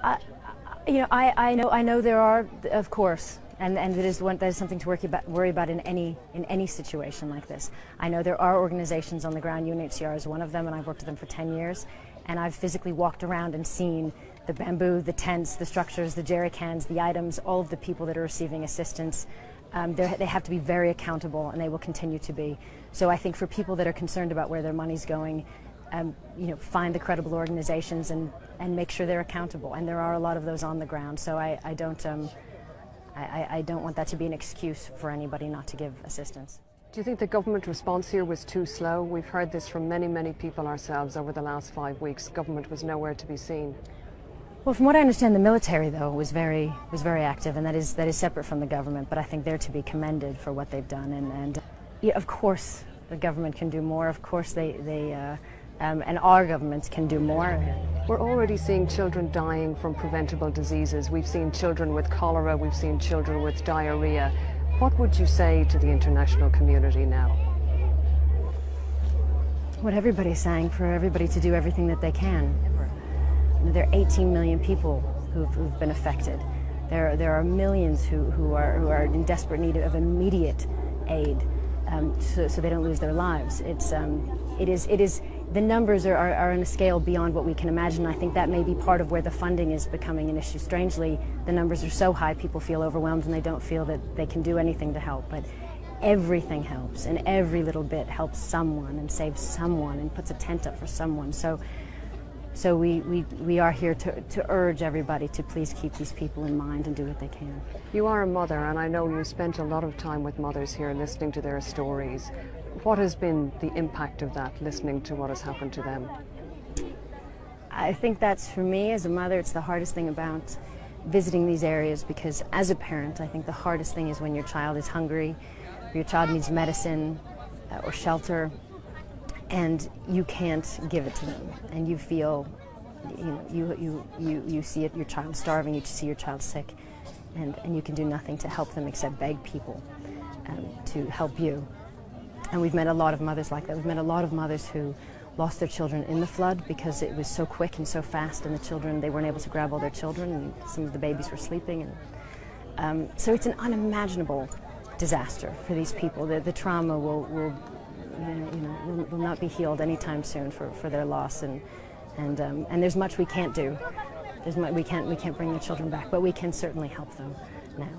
I know there are, of course, and that is something to worry about in any situation like this. I know there are organizations on the ground. UNHCR is one of them, and I've worked with them for 10 years, and I've physically walked around and seen the bamboo, the tents, the structures, the jerry cans, the items, all of the people that are receiving assistance. They have to be very accountable, and they will continue to be. So I think for people that are concerned about where their money's going, find the credible organizations and make sure they're accountable. And there are a lot of those on the ground. So I don't want that to be an excuse for anybody not to give assistance. Do you think the government response here was too slow? We've heard this from many people ourselves over the last 5 weeks. Government was nowhere to be seen. Well, from what I understand, the military, though, was very active, and that is separate from the government. But I think they're to be commended for what they've done. And yeah, of course, the government can do more. Of course, and our governments can do more. We're already seeing children dying from preventable diseases. We've seen children with cholera. We've seen children with diarrhea. What would you say to the international community now? What everybody's saying, for everybody to do everything that they can. There are 18 million people who've been affected. There are millions who are in desperate need of immediate aid, so they don't lose their lives. The numbers are on a scale beyond what we can imagine. I think that may be part of where the funding is becoming an issue. Strangely, the numbers are so high, people feel overwhelmed and they don't feel that they can do anything to help. But everything helps, and every little bit helps someone and saves someone and puts a tent up for someone. So we are here to urge everybody to please keep these people in mind and do what they can. You are a mother, and I know you spent a lot of time with mothers here listening to their stories. What has been the impact of that, listening to what has happened to them? I think that's, for me as a mother, it's the hardest thing about visiting these areas, because as a parent, I think the hardest thing is when your child is hungry, or your child needs medicine or shelter, and you can't give it to them, and you feel, you see your child starving, you see your child sick, and you can do nothing to help them except beg people to help you. And we've met a lot of mothers like that. We've met a lot of mothers who lost their children in the flood because it was so quick and so fast, and the children, they weren't able to grab all their children, and some of the babies were sleeping. And so it's an unimaginable disaster for these people. The trauma will not be healed anytime soon for their loss, and there's much we can't do. We can't bring the children back, but we can certainly help them now.